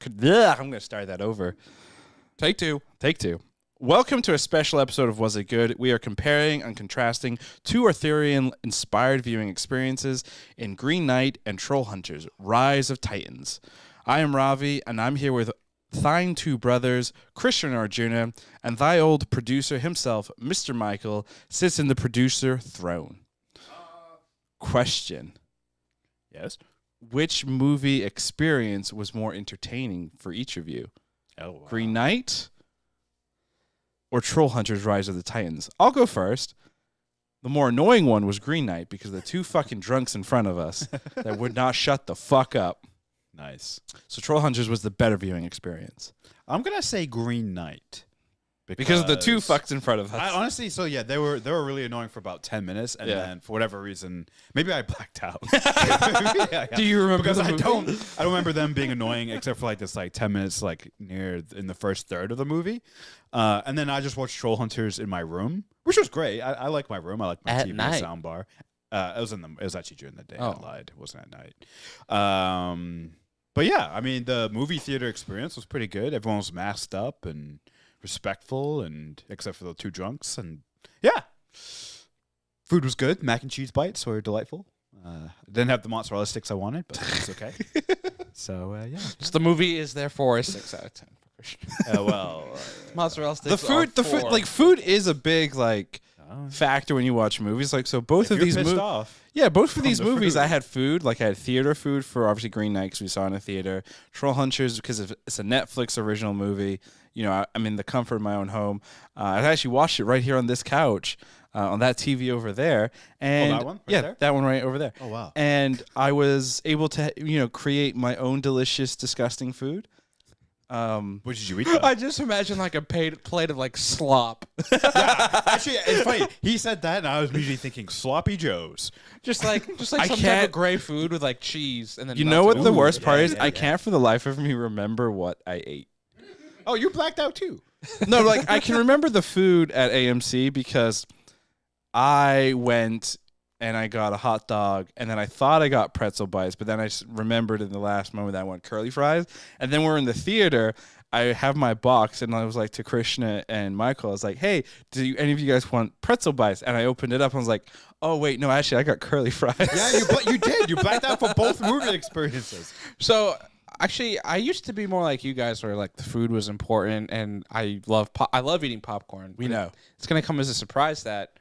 I'm going to start that over. Take two. Welcome to a special episode of Was It Good? We are comparing and contrasting two Arthurian-inspired viewing experiences in Green Knight and Trollhunters, Rise of Titans. I am Ravi, and I'm here with thine two brothers, Christian and Arjuna, and thy old producer himself, Mr. Michael, sits in the producer throne. Question. Yes? Which movie experience was more entertaining for each of you? Oh, wow. Green Knight or Trollhunters Rise of the Titans? I'll go first. The more annoying one was Green Knight because the two fucking drunks in front of us that would not shut the fuck up. Nice. So Trollhunters was the better viewing experience. I'm going to say Green Knight. Because of the two fucks in front of us. Honestly, so yeah, they were really annoying for about 10 minutes, and then for whatever reason, maybe I blacked out. Yeah. Do you remember? Because I don't remember them being annoying except for like this 10 minutes near in the first third of the movie, and then I just watched Trollhunters in my room, which was great. I like my room. I like my TV and soundbar. It was actually during the day. I lied. It wasn't at night. But yeah, I mean the movie theater experience was pretty good. Everyone was masked up and respectful, and except for the two drunks, and yeah, food was good. Mac and cheese bites were delightful. Didn't have the mozzarella sticks I wanted, but it's okay. So yeah, so the movie is therefore a 6 out of 10 for Christian. Mozzarella sticks. Food is a big factor when you watch movies. So both of these movies. Yeah, both of these movies, I had food. I had theater food for obviously Green Knight because we saw it in a theater. Trollhunters because it's a Netflix original movie. You know, I'm in the comfort of my own home. I actually watched it right here on this couch, on that TV over there. And that one? There? That one right over there. Oh, wow. And I was able to, create my own delicious, disgusting food. What did you eat, though? I just imagine a plate of slop. Yeah, actually, it's funny. He said that, and I was immediately thinking sloppy joes. Just like some type of gray food with cheese, and then you know what the worst part is? I can't for the life of me remember what I ate. Oh, you blacked out too. No, I can remember the food at AMC because I went and I got a hot dog, and then I thought I got pretzel bites, but then I remembered in the last moment that I want curly fries. And then we're in the theater. I have my box, and I was like to Krishna and Michael, I was like, hey, do any of you guys want pretzel bites? And I opened it up, and I was like, oh, wait, no, actually, I got curly fries. Yeah, you did. You blacked out for both movie experiences. So, actually, I used to be more like you guys where, the food was important, and I love eating popcorn. We know. It's going to come as a surprise that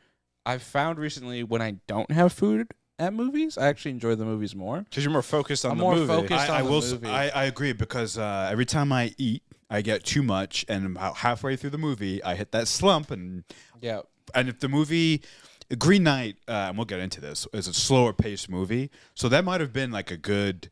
I've found recently when I don't have food at movies, I actually enjoy the movies more. Because you're more focused on the movie. I agree because every time I eat, I get too much, and about halfway through the movie, I hit that slump, and if the movie Green Knight, and we'll get into this, is a slower paced movie, so that might have been a good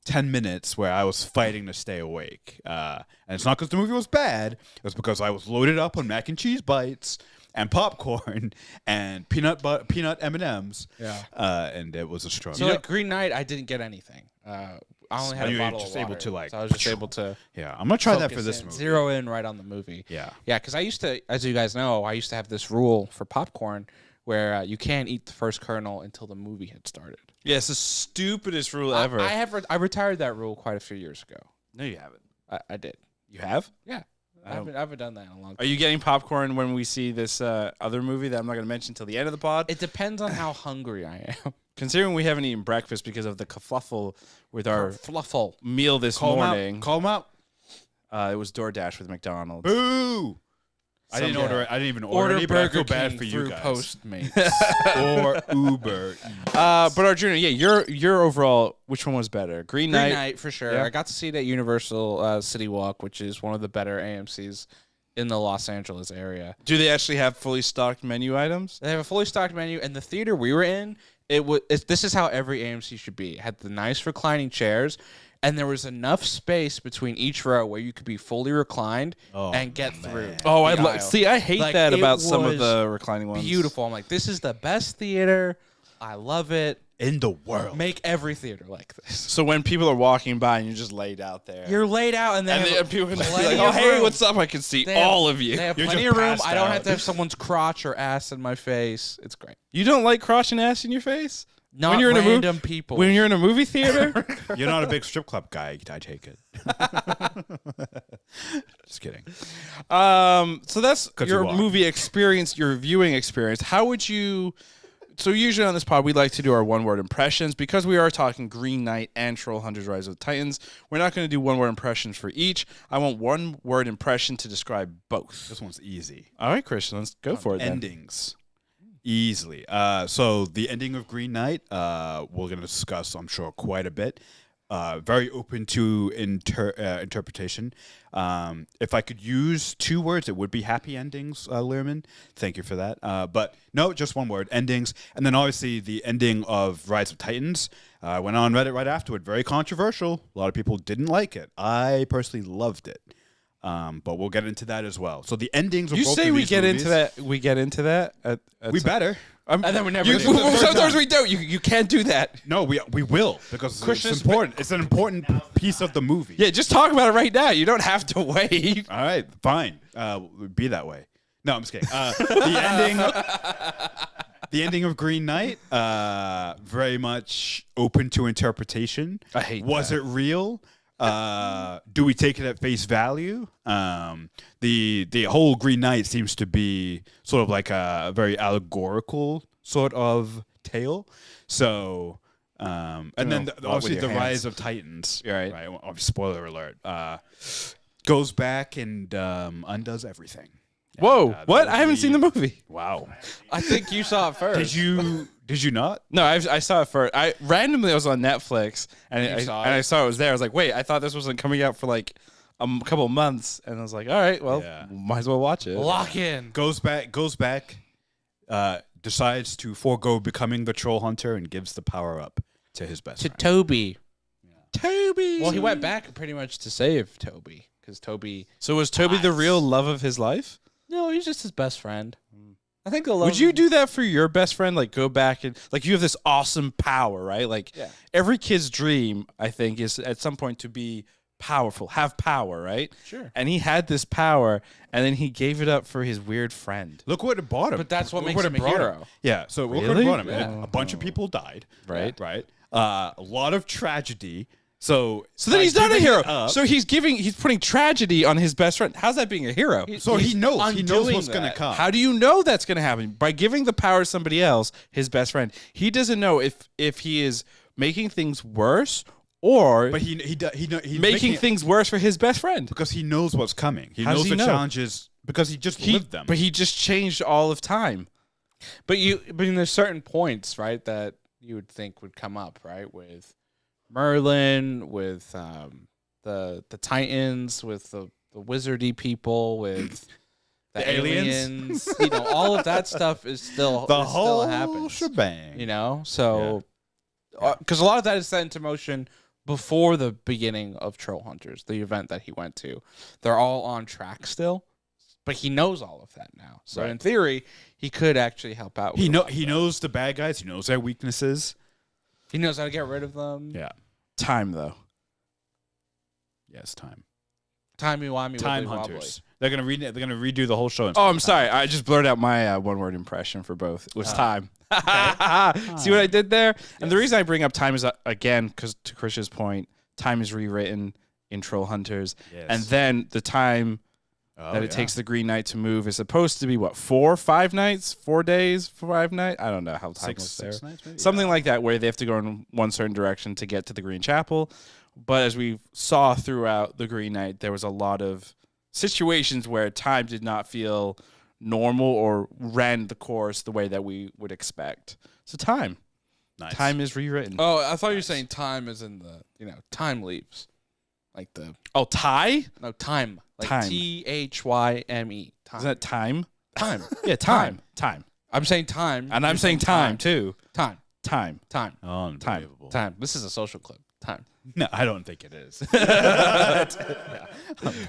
10 minutes where I was fighting to stay awake, and it's not because the movie was bad; it was because I was loaded up on mac and cheese bites and popcorn and peanut M&Ms. Yeah, and it was a struggle. So Green Knight, I didn't get anything. I only had a bottle of water. So I was just able to. Yeah, I'm gonna try that for this movie. Zero in right on the movie. Yeah, because I used to, as you guys know, I used to have this rule for popcorn where you can't eat the first kernel until the movie had started. Yeah, it's the stupidest rule ever. I retired that rule quite a few years ago. No, you haven't. I did. You have? Yeah. I haven't done that in a long time. Are you getting popcorn when we see this other movie that I'm not going to mention until the end of the pod? It depends on how hungry I am. Considering we haven't eaten breakfast because of the kerfluffle with our meal this morning. Call them out. It was DoorDash with McDonald's. Overall. I didn't order it. I didn't even order any, but I feel bad for you guys. Postmates or Uber. But Arjuna, your overall, which one was better? Green Knight for sure. Yeah. I got to see it at Universal City Walk, which is one of the better AMCs in the Los Angeles area. Do they actually have fully stocked menu items? They have a fully stocked menu, and the theater we were in, this is how every AMC should be. It had the nice reclining chairs, and there was enough space between each row where you could be fully reclined and get through. Oh, I hate that about some of the reclining ones. Beautiful. I'm like, this is the best theater. I love it. In the world. Make every theater like this. So when people are walking by and you're just laid out there. You're laid out, and then people are like, oh, hey, what's up? I can see all of you. They have plenty of room. I don't have to have someone's crotch or ass in my face. It's great. You don't like crotch and ass in your face? Not when you're random people. When you're in a movie theater, You're not a big strip club guy, I take it. Just kidding. so that's your you are. movie experience, your viewing experience. How would you? So usually on this pod, we like to do our one-word impressions because we are talking Green Knight and Trollhunters: Rise of the Titans. We're not going to do one-word impressions for each. I want one-word impression to describe both. This one's easy. All right, Christian, let's go for it. Endings. Easily. So the ending of Green Knight, we're going to discuss, I'm sure, quite a bit. Very open to interpretation. If I could use 2 words, it would be happy endings, Learman. Thank you for that. But no, just 1 word, endings. And then obviously the ending of Rise of Titans. I went on Reddit right afterward. Very controversial. A lot of people didn't like it. I personally loved it. But we'll get into that as well. So the endings of You both say of we these get movies, into that? We get into that? We better. and then we never. Sometimes we don't. You can't do that. No, we will because Christian, it's important. It's an important piece of the movie. Yeah, just talk about it right now. You don't have to wait. All right, fine. Be that way. No, I'm just kidding. The ending of Green Knight, very much open to interpretation. I hate Was that. it real? Do we take it at face value? The whole Green Knight seems to be sort of like a very allegorical sort of tale. So, and then obviously your the hands. Rise of Titans. Right. Obviously, spoiler alert. Goes back and undoes everything. Whoa, And, what? that I haven't would seen the movie. Wow. I think you saw it first. Did you not? No, I saw it first. I was on Netflix and I saw it was there. I was like, wait, I thought this wasn't coming out for like a couple of months, and I was like, all right, well, might as well watch it. Lock in. Goes back. Decides to forego becoming the troll hunter and gives the power up to his best To friend. Toby. Toby. Well, he went back pretty much to save Toby because Toby. So was Toby the real love of his life? No, he's just his best friend. I think the love. Would you do that for your best friend? Like go back and like you have this awesome power, right? Like every kid's dream, I think, is at some point to be powerful, have power, right? Sure. And he had this power, and then he gave it up for his weird friend. Look what it brought him. But that's what Look makes him a brought hero. Yeah. So look what Really? it brought him. Yeah. A bunch of people died. Right. Right. A lot of tragedy. So So then by he's not a giving hero. it up- So he's putting tragedy on his best friend. How's that being a hero? So he knows undoing what's going to that. come. How do you know that's going to happen? By giving the power to somebody else, his best friend. He doesn't know if he is making things worse or But he's making it things worse for his best friend. because he knows what's coming. He How does knows he the know? challenges because he just lived them. But he just changed all of time. But there's certain points, right, that you would think would come up, right, with Merlin, with the Titans, with the wizardy people, with the aliens. All of that stuff is still whole still happens. shebang. So because a lot of that is set into motion before the beginning of Trollhunters, the event that he went to. They're all on track still, but he knows all of that now. So in theory, he could actually help out. He knows the bad guys. He knows their weaknesses. He knows how to get rid of them. Yeah. Time, though. Yes, time. Timey-wimey, Time wibbly-wobbly. hunters. They're gonna redo the whole show. Oh, I'm sorry. I just blurted out my one-word impression for both. It was time. See what I did there? And the reason I bring up time is, again, because to Chris's point, time is rewritten in Trollhunters. Yes. And then the time that it takes the Green Knight to move is supposed to be, 5 nights? 4 days? 5 nights? I don't know how time was there. 6 nights, maybe? Something like that, where they have to go in one certain direction to get to the Green Chapel. But as we saw throughout the Green Knight, there was a lot of situations where time did not feel normal or ran the course the way that we would expect. So time. Nice. Time is rewritten. Oh, I thought you were saying time is in the, time leaves. Like the... Oh, tie? No, time. Like Time. THYME. Time. Is that time? time? Yeah, time. Time. I'm saying time. And I'm You're saying time, too. Time. Time. Time. Unbelievable. Time. This is a social clip. Time. No, I don't think it is.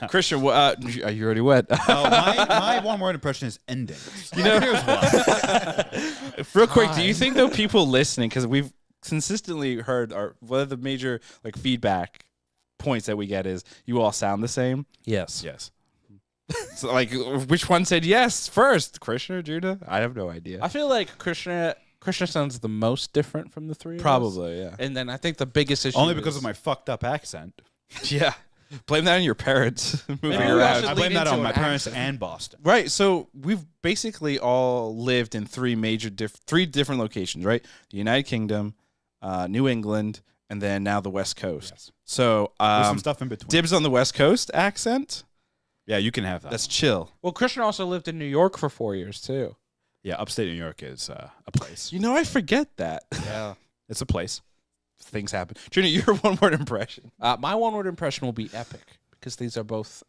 Christian, are you already wet? My one-word impression is endings. Here's one. Real quick, do you think, though, people listening, because we've consistently heard one of the major feedback points that we get is you all sound the same? Yes. Yes. So, which one said yes first? Krishna or Judah? I have no idea. I feel like Krishna Krishna sounds the most different from the three of us. Probably, yeah. And then I think the biggest issue Only because of my fucked up accent. Yeah. Blame that on your parents moving Maybe we around. should I blame lead that into on my an parents accent. and Boston. Right, so we've basically all lived in three different locations, right? The United Kingdom, New England, and then now the West Coast. Yes. So There's some stuff in between. dibs on the West Coast accent. Yeah, you can have that. That's chill. Well, Krishna also lived in New York for 4 years too. Yeah, upstate New York is a place. You know, I forget that. Yeah. It's a place. Things happen. Junior, your one-word impression. My one-word impression will be epic because these are both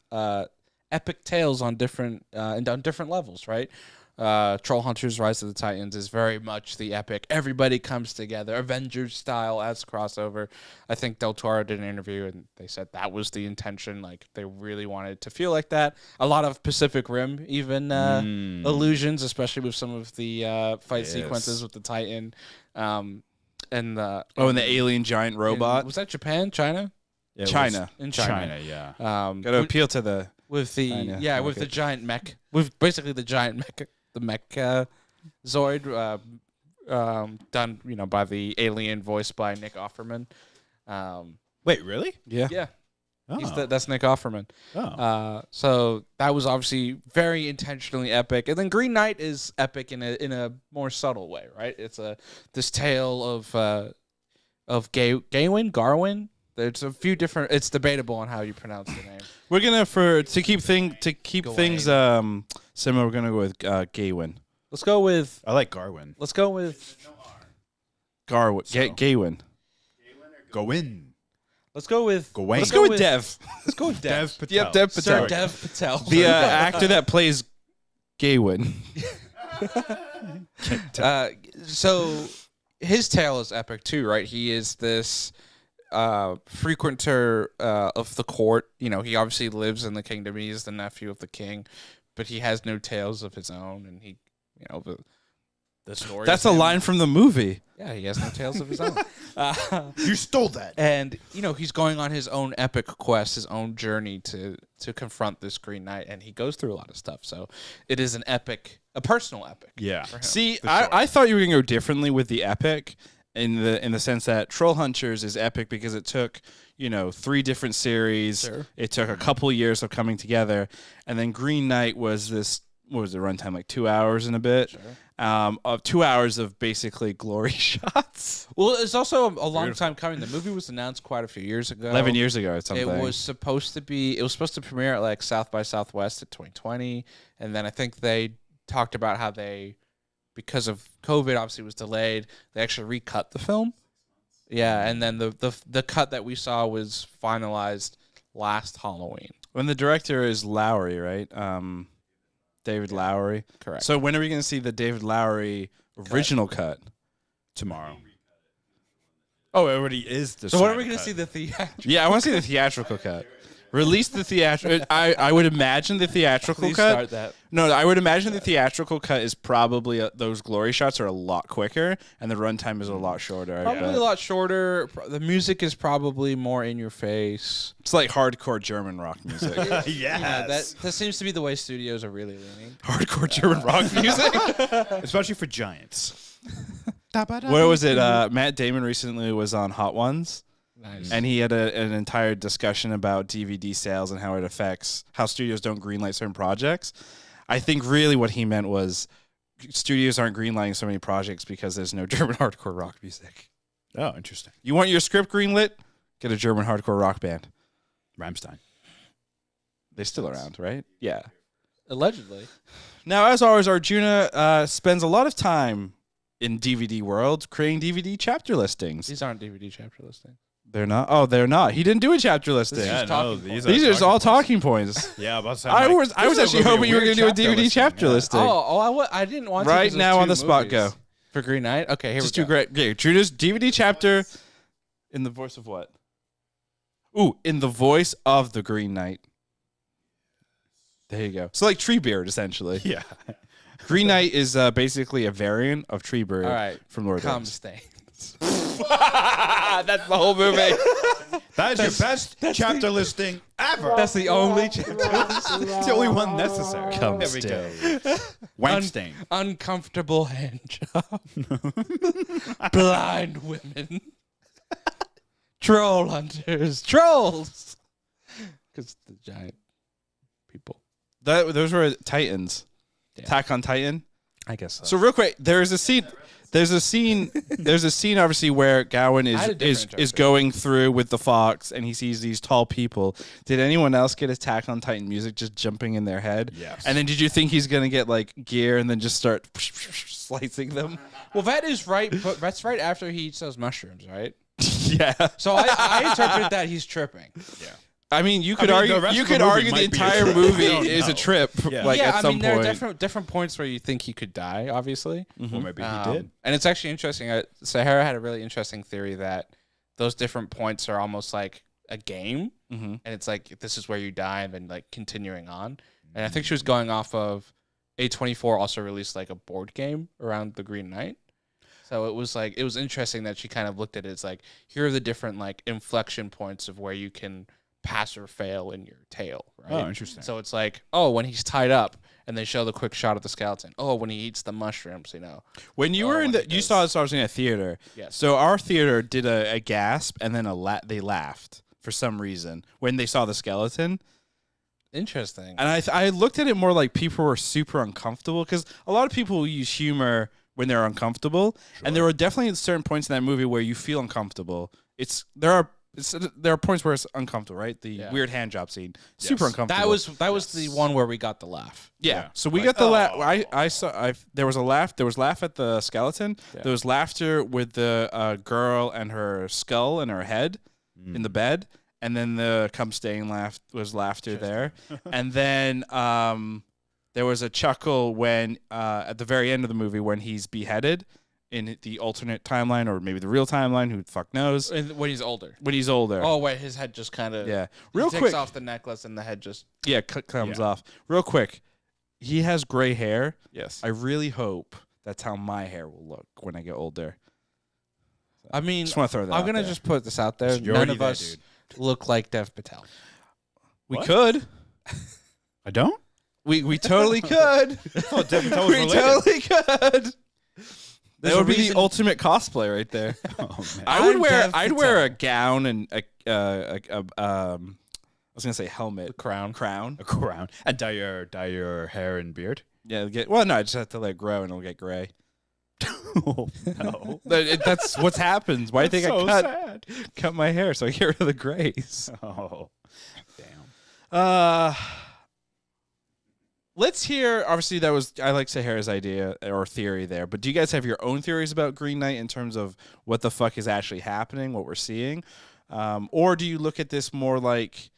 epic tales on different and on different levels, right? Trollhunters: Rise of the Titans is very much the epic. Everybody comes together, Avengers style as crossover. I think Del Toro did an interview and they said that was the intention. Like they really wanted it to feel like that. A lot of Pacific Rim even illusions, especially with some of the fight sequences with the Titan. And the and the alien giant robot. was that Japan, China? Yeah, China. In China. China, yeah. Got to appeal to the... With the China. with the giant mech, with basically the giant mech, the mech Zoid, done by the alien voiced by Nick Offerman. Wait, really? Yeah. Yeah, Oh. that's Nick Offerman. Oh. So that was obviously very intentionally epic, and then Green Knight is epic in a more subtle way, right? It's this tale of Gaywin, Garwin. There's a few different. It's debatable on how you pronounce the name. We're gonna to keep things similar. We're gonna go with Gaywin. Let's go with I like Garwin. Gaywin. Go in. Let's go with Gawain. Let's go with Dev. Let's go with Dev. Dev Patel. Yep, Dev Patel. Sir Dev Patel. The actor that plays Gaywin. So his tale is epic too, right? He is this frequenter of the court. He obviously lives in the kingdom. He is the nephew of the king, but he has no tales of his own, and he, the story. That's of a him- line from the movie. Yeah, he has no tales of his own. You stole that. And he's going on his own epic quest, his own journey to confront this Green Knight, and he goes through a lot of stuff. So it is a personal epic. Yeah. for him. See, For sure. I thought you were gonna go differently with the epic, in the sense that Trollhunters is epic because it took 3 different series. Sure. It took a couple years of coming together, and then Green Knight was this. What was the runtime, like 2 hours and a bit? Sure. Of 2 hours of basically glory shots. Well, it's also a long time coming. The movie was announced quite a few years ago. 11 years ago or something. It was supposed to premiere at like South by Southwest at 2020, and then I think they talked about how because of COVID, obviously was delayed. They actually recut the film. Yeah, and then the cut that we saw was finalized last Halloween. When the director is Lowry, right? David Lowery. Correct. So when are we going to see the David Lowery original cut? Tomorrow. Oh, it already is. So when are we going to see the theatrical? Yeah, I want to see the theatrical cut. Release the theatrical. I would imagine the theatrical Please cut. start that. No, I would imagine the theatrical cut is probably those glory shots are a lot quicker, and the runtime is a lot shorter. I Probably bet. a lot shorter. The music is probably more in your face. It's like hardcore German rock music. Yes. That seems to be the way studios are really leaning. Hardcore German rock music. Especially for giants. What was it? Matt Damon recently was on Hot Ones. Nice. And he had an entire discussion about DVD sales and how it affects how studios don't greenlight certain projects. I think really what he meant was studios aren't greenlighting so many projects because there's no German hardcore rock music. Oh, interesting. You want your script greenlit? Get a German hardcore rock band. Rammstein. They're still around, right? Yeah. Allegedly. Now, as always, Arjuna spends a lot of time in DVD world creating DVD chapter listings. These aren't DVD chapter listings. They're not. Oh, they're not. He didn't do a chapter listing. This is Yeah, just no, talking points. These are just all talking points. Yeah, I'm about to say, I like, was this is actually gonna be hoping you were weird going to do a DVD chapter yeah. listing. I didn't want to. Right 'cause now there's on the 2 spot, movies. go. For Green Knight? Okay, here Just we do go. great. Okay, Judas DVD chapter in the voice of what? Ooh, in the voice of the Green Knight. There you go. So like Treebeard, essentially. Yeah. Green Knight is basically a variant of Treebeard All right. from Lord of the Calm Rings. stains. That's the whole movie. That is your best chapter listing ever. That's the only chapter. It's the only one necessary. Come There we stay. go. Weinstein. Uncomfortable hand job. Blind women. Troll hunters. Trolls. Because the giant people. Those were Titans. Yeah. Attack on Titan. I guess so. So real quick, there's a scene, obviously where Gaywin is going through with the fox and he sees these tall people. Did anyone else get Attack on Titan music just jumping in their head? Yes. And then did you think he's gonna get like gear and then just start slicing them? Well, that is right. But that's right after he eats those mushrooms, right? Yeah. So I interpreted that he's tripping. Yeah. I mean, you could the argue rest you of the could movie argue the might be a entire trip. movie We don't is a know. trip. Yeah. Like at some there point. are different points where you think he could die, obviously. Well, maybe he did. And it's actually interesting. Sahara had a really interesting theory that those different points are almost like a game, and it's like this is where you die, and then like continuing on. And I think she was going off of A24 also released like a board game around the Green Knight. So it was interesting that she kind of looked at it as like, here are the different like inflection points of where you can pass or fail in your tale, right? Oh, interesting. So it's like, oh, when he's tied up and they show the quick shot of the skeleton. Oh, when he eats the mushrooms, When you were in you saw this, I was in a theater. Yes. So our theater did a gasp and then they laughed for some reason when they saw the skeleton. Interesting. And I looked at it more like people were super uncomfortable because a lot of people use humor when they're uncomfortable, and there were definitely certain points in that movie where you feel uncomfortable. There are points where it's uncomfortable, right? The weird hand job scene, super uncomfortable. That was the one where we got the laugh. Yeah. So we got the laugh. There was a laugh. There was laugh at the skeleton. Yeah. There was laughter with the girl and her skull and her head in the bed. And then the come staying laugh was laughter there. And then there was a chuckle when at the very end of the movie when he's beheaded in the alternate timeline or maybe the real timeline. Who the fuck knows? When he's older. When he's older. Oh, wait. His head just kind of... Yeah. Real quick. Takes off the necklace and the head just... Yeah, comes off. Real quick. He has gray hair. Yes. I really hope that's how my hair will look when I get older. I mean, just want to throw that I'm going to just put this out there. None of us look like Dev Patel. We could. I don't? We totally could. Oh, Dev Patel was related. Totally could. That would be the ultimate cosplay right there. Oh, man. I'd wear a gown and I was gonna say helmet, a crown, a crown, and dye your hair and beard. Yeah, no, I just have to let it grow and it'll get gray. Oh, no, that's what happens. Why do you think I cut my hair so I get rid of the grays? Oh, damn. Let's hear. Obviously, I like Sahara's idea or theory there. But do you guys have your own theories about Green Knight in terms of what the fuck is actually happening, what we're seeing, or do you look at this more like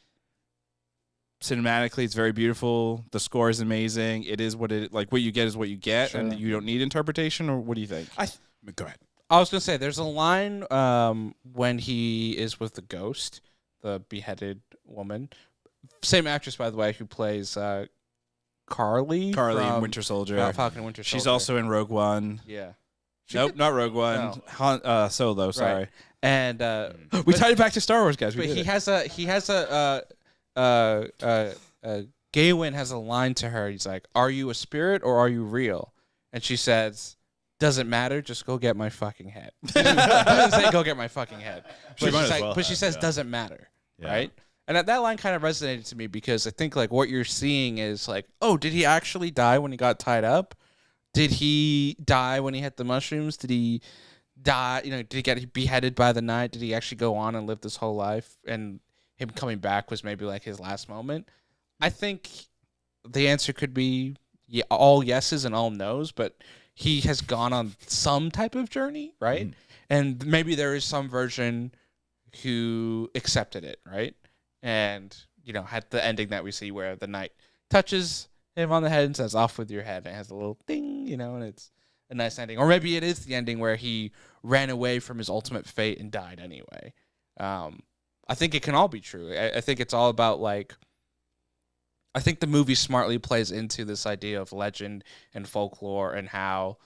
cinematically? It's very beautiful. The score is amazing. It is what it like. What you get is what you get, and you don't need interpretation. Or what do you think? Go ahead. I was gonna say there's a line when he is with the ghost, the beheaded woman. Same actress, by the way, who plays. Carly from Winter Soldier. Falcon and Winter Soldier. She's also in Rogue One. Yeah. Nope, not Rogue One. No. Solo. Sorry. Right. And we tied it back to Star Wars, guys. But he has a Gaywin has a line to her. He's like, "Are you a spirit or are you real?" And she says, "Doesn't matter. Just go get my fucking head." Doesn't say go get my fucking head. But she says doesn't matter. Yeah. Right. And that line kind of resonated to me because I think like what you're seeing is like, oh, did he actually die when he got tied up? Did he die when he had the mushrooms? Did he die? Did he get beheaded by the night? Did he actually go on and live this whole life? And him coming back was maybe like his last moment. I think the answer could be all yeses and all nos, but he has gone on some type of journey, right? Mm. And maybe there is some version who accepted it, right? And, had the ending that we see where the knight touches him on the head and says, "Off with your head." And it has a little ding, and it's a nice ending. Or maybe it is the ending where he ran away from his ultimate fate and died anyway. I think it can all be true. I think it's all about, I think the movie smartly plays into this idea of legend and folklore and how,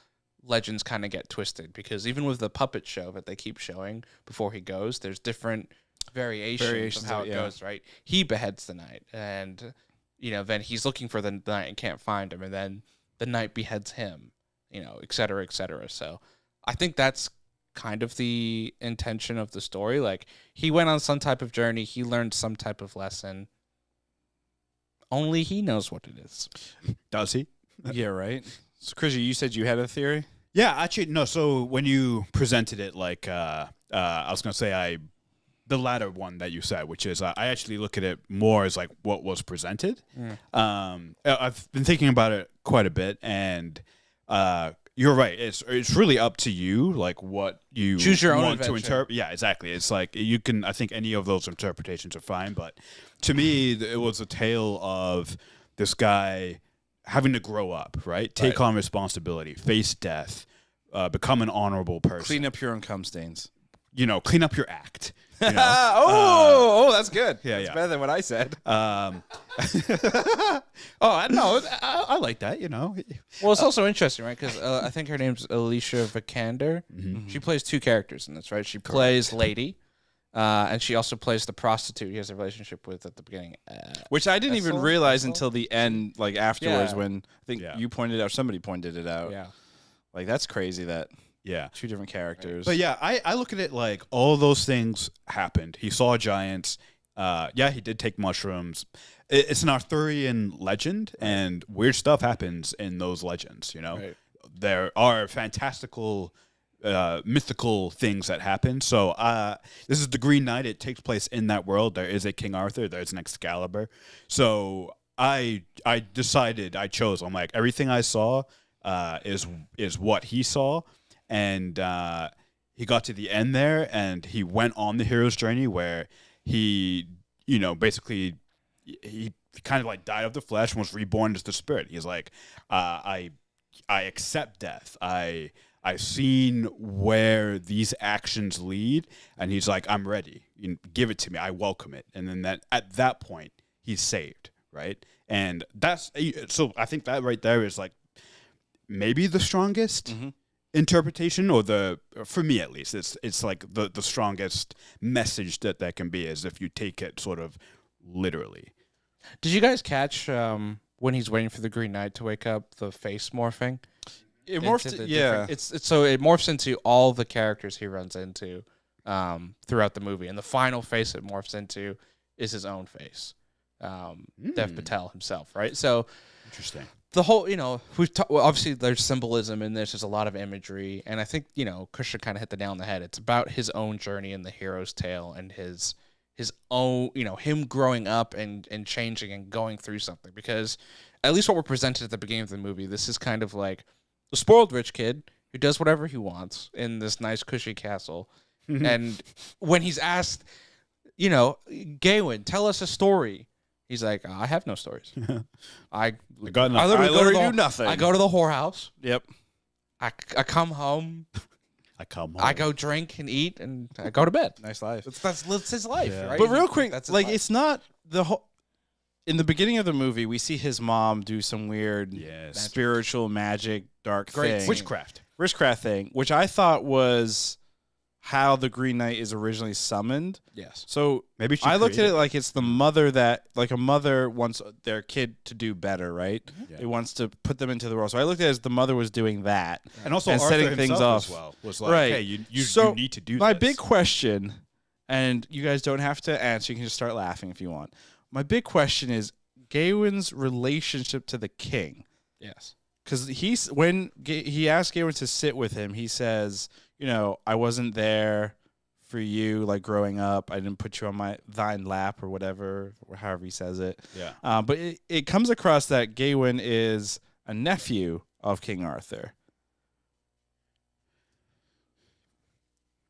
legends kind of get twisted, because even with the puppet show that they keep showing before he goes, there's different variations of how it goes, right? He beheads the knight, and then he's looking for the knight and can't find him, and then the knight beheads him, et cetera, et cetera. So I think that's kind of the intention of the story. Like, he went on some type of journey, he learned some type of lesson. Only he knows what it is. Does he? Yeah, right. So, Chrissy, you said you had a theory? Yeah, actually, no. So when you presented it, like, I was going to say the latter one that you said, which is I actually look at it more as like what was presented. I've been thinking about it quite a bit, and you're right. It's really up to you, like what you choose your want own to interpret. Yeah, exactly. It's like you can. I think any of those interpretations are fine, but to me, it was a tale of this guy having to grow up, right? Take on responsibility, face death, become an honorable person. Clean up your own cum stains. Clean up your act. That's good. Yeah, that's better than what I said. I know. I like that. Well, it's also interesting, right? Because I think her name's Alicia Vikander. Mm-hmm. She plays two characters in this, right? She plays Lady, and she also plays the prostitute he has a relationship with at the beginning. Which I didn't even realize until the end, like afterwards, Yeah. when I think you pointed out, somebody pointed it out. Yeah. Like, that's crazy that Yeah. two different characters. But yeah, I look at it like all those things happened. He saw giants. He did take mushrooms. It's an Arthurian legend, and weird stuff happens in those legends. Right. There are fantastical, mythical things that happen. So this is the Green Knight. It takes place in that world. There is a King Arthur. There's an Excalibur. So I chose. I'm like, everything I saw is what he saw. And he got to the end there, and he went on the hero's journey where he, basically he kind of like died of the flesh and was reborn as the spirit. He's like, I accept death. I've seen where these actions lead, and he's like, I'm ready. Give it to me. I welcome it. And then at that point, he's saved, right? And so I think that right there is like maybe the strongest interpretation, or for me at least, it's like the strongest message that can be, is if you take it sort of literally. Did you guys catch when he's waiting for the Green Knight to wake up, the face morphing? It morphed. So it morphs into all the characters he runs into throughout the movie, and the final face it morphs into is his own face, Dev Patel himself, right? So interesting. The whole, obviously there's symbolism in this. There's a lot of imagery, and I think Krishna kind of hit the nail on the head. It's about his own journey in the hero's tale, and his own, him growing up and changing and going through something. Because at least what we're presented at the beginning of the movie, this is kind of like the spoiled rich kid who does whatever he wants in this nice cushy castle. And when he's asked, Gaywin, tell us a story, he's like, I have no stories. I literally do nothing. I go to the whorehouse. Yep. I come home. I go drink and eat, and I go to bed. Nice life. That's his life, right? But real quick, that's like, it's not the whole. In the beginning of the movie, we see his mom do some weird spiritual magic, dark thing. Witchcraft thing, which I thought was how the Green Knight is originally summoned. Yes. So maybe I looked at it like it's the mother like a mother wants their kid to do better, right? Yeah. It wants to put them into the world. So I looked at it as the mother was doing that. And also Arthur setting things off. As well was like, hey, you need to do my this. big question, and you guys don't have to answer, you can just start laughing if you want. My big question is Gaywin's relationship to the king. Yes. Because when he asked Gaywin to sit with him, he says, I wasn't there for you, like, growing up. I didn't put you on thine lap or whatever, or however he says it. Yeah. But it comes across that Gaywin is a nephew of King Arthur.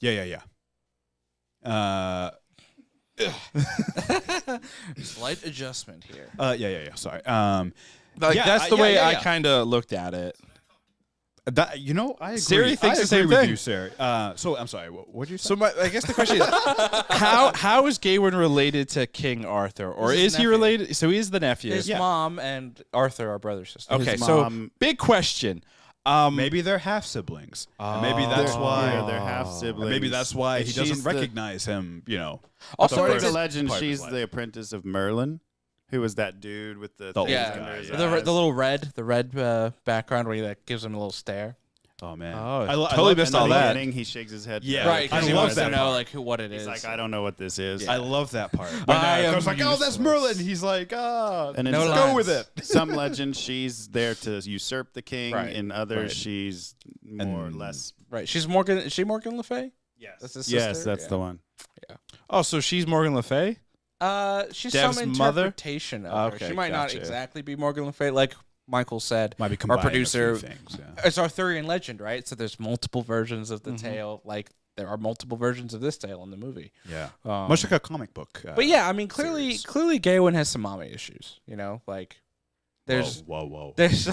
Yeah. Slight adjustment here. Yeah. Sorry. That's the way I kind of looked at it. I agree. Siri thinks the same with thing. You, Siri. So I'm sorry. What did you say? So I guess the question is, how is Gaywin related to King Arthur, or is he related? So he is the nephew. His mom and Arthur are brother sisters. Okay, so big question. Maybe they're half siblings. And maybe that's why they're half siblings. Maybe that's why he doesn't She's recognize him. You know. Also, the according to first legend, part of his she's life. the apprentice of Merlin, who was that dude with the old things guy, under his yeah. The eyes. little red background where he like gives him a little stare. Oh man. Oh, I totally love- missed In all the that. beginning, he shakes his head. Yeah. Right, because I he love wants to that know part. like what it He's is. like, I don't know what this is. I love that part. When, I am I was like, oh, that's useless. Merlin. He's like, And in No some, lines. go with it. some legends, she's there to usurp the king. Right, In others, right. she's more or And- less. Right, she's Morgan. Is she Morgan Le Fay? Yes. That's his Yes, sister? that's Yeah. the one. Oh, so she's Morgan Le Fay? She's Dev's some mother? interpretation of her. Okay, She might not gotcha. exactly be Morgan Le Fay, like Michael said. Might be Our combining producer. a few things. Yeah. It's Arthurian legend, right? So there's multiple versions of the Mhm. tale. Like there are multiple versions of this tale in the movie. Yeah. Um, Much like a comic book. but yeah, I mean, clearly series. Gaywin has some mommy issues. You know, like there's whoa. there's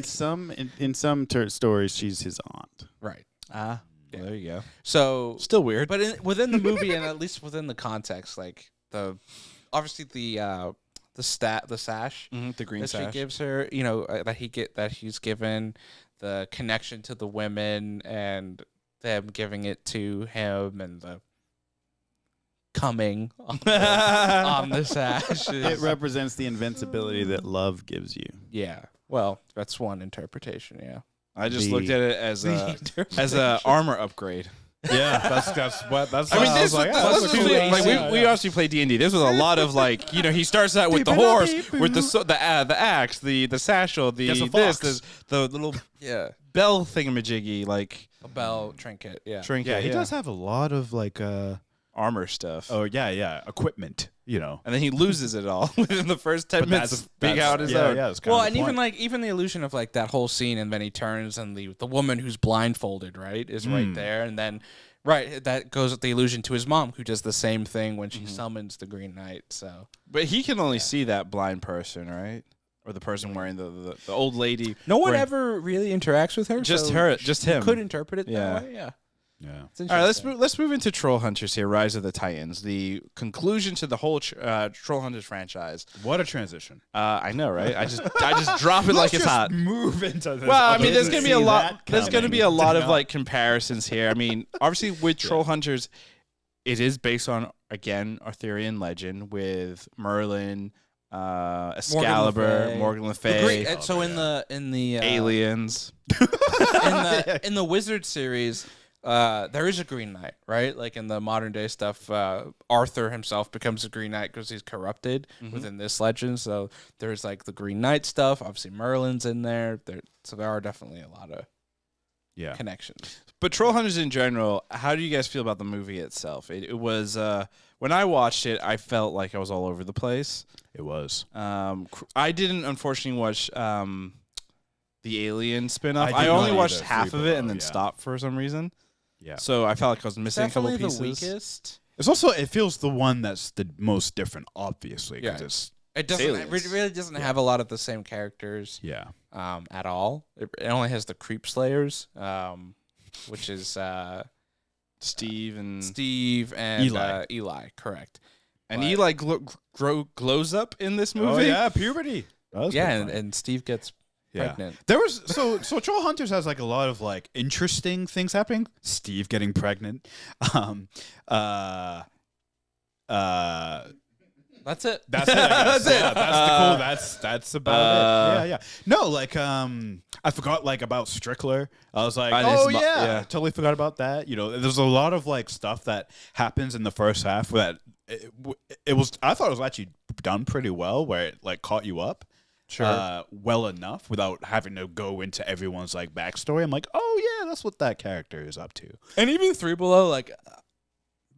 some In some stories, she's his aunt. right. Ah, Yeah. there you go. So Still weird. But within the movie, and at least within the context, like obviously the sash The green that she sash. gives her, you know, that he's given, the connection to the women and them giving it to him, and the coming on the sash. It represents the invincibility that love gives you. Yeah. Well, that's one interpretation. Yeah. I just The- looked at it as a armor upgrade. Yeah, that's what that's. I mean, what this was like, was, yeah, this that's was what the- cool. like Yeah, we yeah. obviously play D&D. This was a lot of like, you know, he starts out with the horse, with the axe, the satchel, Gets a this, fox. the little Yeah. bell thingamajiggy, like A bell trinket. Yeah. trinket. Yeah, he does have a lot of like armor stuff. equipment, you know. And then he loses it all within the first 10 minutes of being out his own. Yeah, it's Well, kind and of even like the illusion of like that whole scene, and then he turns, and the woman who's blindfolded, right, is right there, and then that goes with the illusion to his mom, who does the same thing when she summons the Green Knight. So, But he can only see that blind person, right? Or the person wearing the old lady. no one wearing- ever really interacts with her. Just so her, just you him. could interpret it Yeah. that way. Yeah. yeah. It's All right, interesting. let's move into Trollhunters here, Rise of the Titans, the conclusion to the whole Trollhunters franchise. What a transition. I know, right? I just drop it like it's hot. Move into this. Well, I mean, there's didn't gonna be a see lot. that There's gonna be a coming. lot of like comparisons here. I mean, obviously with Trollhunters, it is based on again Arthurian legend with Merlin, Excalibur, Morgan Le Fay, So in the aliens. in the Wizard series, there is a Green Knight, right? Like in the modern day stuff, Arthur himself becomes a Green Knight because he's corrupted within this legend. So there's like the Green Knight stuff. Obviously, Merlin's in there. So there are definitely a lot of connections. But Trollhunters in general, how do you guys feel about the movie itself? It was when I watched it, I felt like I was all over the place. It was. I didn't unfortunately watch the Alien spin-off. I I did only not watched either. half Three of it below, and then yeah. stopped for some reason. Yeah. So I felt like I was missing Definitely a couple pieces. the weakest. It's also, it feels the one that's the most different, obviously. 'Cause Yeah. it's, It doesn't. It aliens. really doesn't have a lot of the same characters. yeah. At all. It only has the Creep Slayers, which is Steve and Steve and Eli. Eli, correct? and but- Eli glows up in this movie. Oh, yeah, puberty. That was Yeah, pretty fun. and Steve gets Yeah. pregnant. There was so Trollhunters has like a lot of like interesting things happening. Steve getting pregnant. That's it. That's it. I guess. That's it. Yeah, that's about it. Yeah. No, like I forgot like about Strickler. I was like, And his oh mo- yeah, yeah. totally forgot about that. You know, there's a lot of like stuff that happens in the first half that it was. I thought it was actually done pretty well, where it like caught you up. Sure. Well enough without having to go into everyone's like backstory. I'm like, oh yeah, that's what that character is up to. And even Three Below, like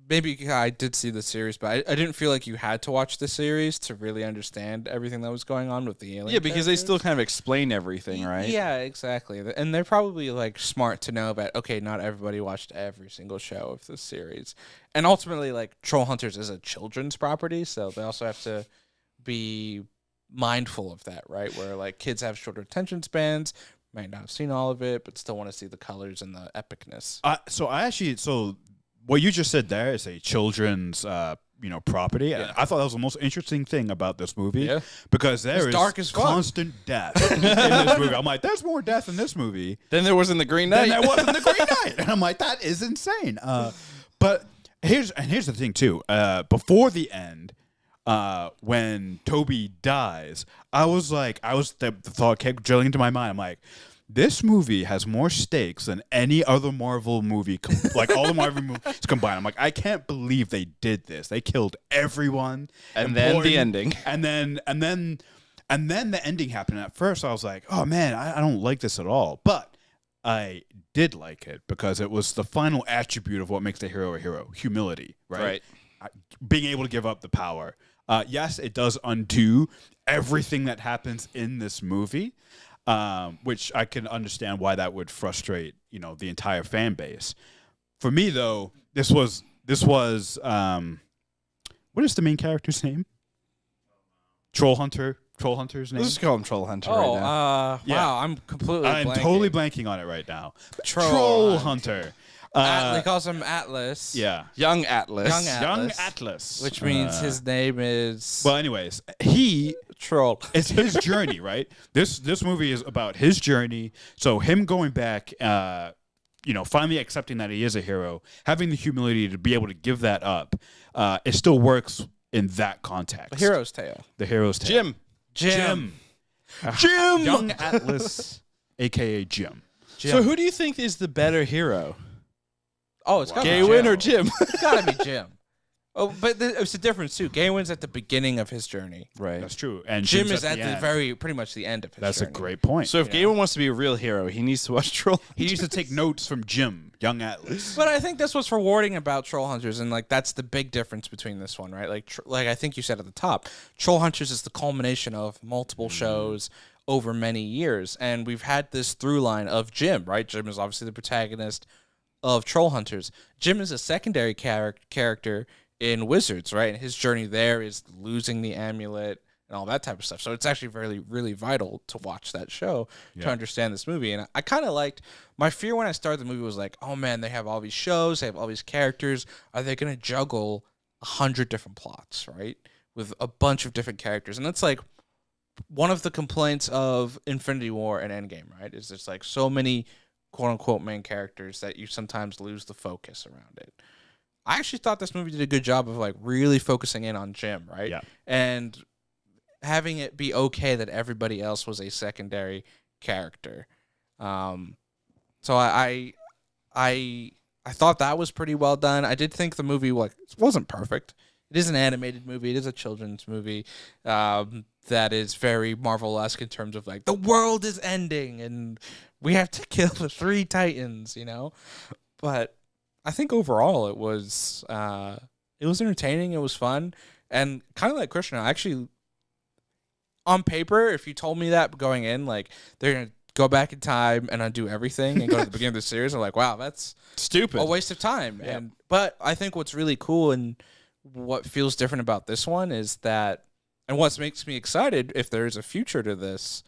maybe I did see the series, but I didn't feel like you had to watch the series to really understand everything that was going on with the alien. Yeah, because they characters. still kind of explain everything, right? Yeah, exactly. And they're probably like smart to know that okay, not everybody watched every single show of this series. And ultimately like Trollhunters is a children's property, so they also have to be mindful of that, right? Where like kids have shorter attention spans, might not have seen all of it, but still want to see the colors and the epicness. So what you just said there is a children's property. And I thought that was the most interesting thing about this movie because there is dark as fuck. constant death in this movie. I'm like, there's more death in this movie Then there was in the Green Knight. than there was in the Green Knight. And I'm like, that is insane. But here's the thing too. Before the end, when Toby dies, the thought kept drilling into my mind. I'm like, this movie has more stakes than any other Marvel movie, like all the Marvel movies combined. I'm like, I can't believe they did this. They killed everyone, and then the ending, and then the ending happened. At first, I was like, oh man, I don't like this at all. But I did like it because it was the final attribute of what makes the hero a hero: humility, right? Being able to give up the power. Yes, it does undo everything that happens in this movie. Which I can understand why that would frustrate, the entire fan base. For me, though, this was what is the main character's name? Trollhunter's name. Let's just call him Trollhunter right now. Wow, I'm completely I'm blanking. totally blanking on it right now. Trollhunter. They calls him Atlas. Yeah. Young Atlas. Young Atlas. Which means his name is... Well, anyways, he... Troll. It's his journey, right? This movie is about his journey. So him going back, finally accepting that he is a hero, having the humility to be able to give that up, it still works in that context. The hero's tale. The hero's tale. Jim. Young Atlas, a.k.a. Jim. So who do you think is the better hero? Oh, it's got to be Gaywin Jim. or Jim? It's got to be Jim. Oh, but it's a difference too. Gaywin's at the beginning of his journey. Right. That's true. And Jim Jim's is at the pretty much the end of his That's journey. a great point. So if Gaywin wants to be a real hero, he needs to watch Troll. He needs to take notes from Jim, Young Atlas. But I think that's what's rewarding about Trollhunters, and that's the big difference between this one, right? Like I think you said at the top, Trollhunters is the culmination of multiple shows over many years, and we've had this through line of Jim, right? Jim is obviously the protagonist of Trollhunters. Jim is a secondary character in Wizards, right? And his journey there is losing the amulet and all that type of stuff. So it's actually really, really vital to watch that show to understand this movie. And I kind of liked, my fear when I started the movie was like, oh man, they have all these shows, they have all these characters. Are they going to juggle 100 different plots, right? With a bunch of different characters. And that's like one of the complaints of Infinity War and Endgame, right? Is there's like so many quote unquote main characters that you sometimes lose the focus around it. I actually thought this movie did a good job of really focusing in on Jim, right? Yeah. And having it be okay that everybody else was a secondary character. So I thought that was pretty well done. I did think the movie wasn't perfect. It is an animated movie. It is a children's movie that is very Marvel-esque in terms of the world is ending and we have to kill the 3 Titans, But I think overall it was entertaining. It was fun, and kind of like Christian. Actually, on paper, if you told me that going in, they're gonna go back in time and undo everything and go to the beginning of the series, I'm like, wow, that's stupid, a waste of time. Yeah. But I think what's really cool and what feels different about this one is that, and what makes me excited if there is a future to this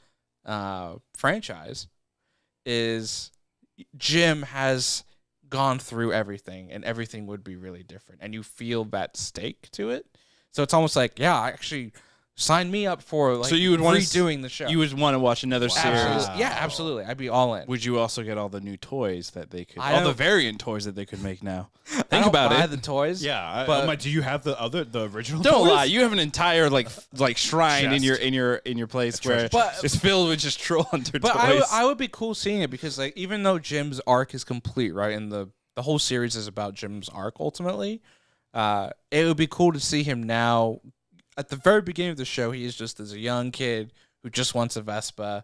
franchise, is Jim has gone through everything and everything would be really different and you feel that stake to it. So it's almost like, yeah, actually sign me up for so you would redoing the show. You would want to watch another series. Absolutely. Yeah, absolutely. I'd be all in. Would you also get all the new toys that they could, all the variant toys that they could make now? Think about buy it. The toys. Yeah, but do you have the original? Don't toys? lie. You have an entire like shrine in your place where it's filled with just Trollhunter toys. I would be cool seeing it because even though Jim's arc is complete, right, and the whole series is about Jim's arc ultimately, it would be cool to see him now. At the very beginning of the show, he is just as a young kid who just wants a Vespa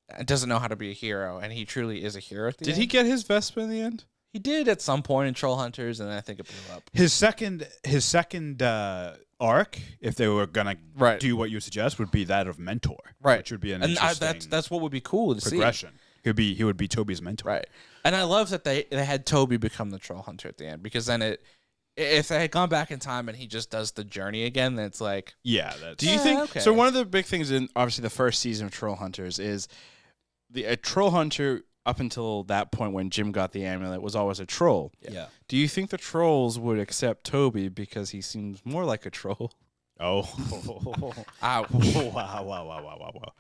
and doesn't know how to be a hero, and he truly is a hero at the end. Did he get his Vespa in the end? He did at some point in Trollhunters, and I think it blew up. His second arc, if they were gonna do what you suggest, would be that of mentor, right? Which would be an interesting that's what would be cool to progression. See. He would be Toby's mentor, right? And I love that they had Toby become the Trollhunter at the end, because then if they had gone back in time and he just does the journey again, then it's like... Yeah. That's, do you think... Okay. So one of the big things in, obviously, the first season of Trollhunters is a Trollhunter up until that point when Jim got the amulet, was always a troll. Yeah. Do you think the trolls would accept Toby because he seems more like a troll? Oh. Ouch. Wow.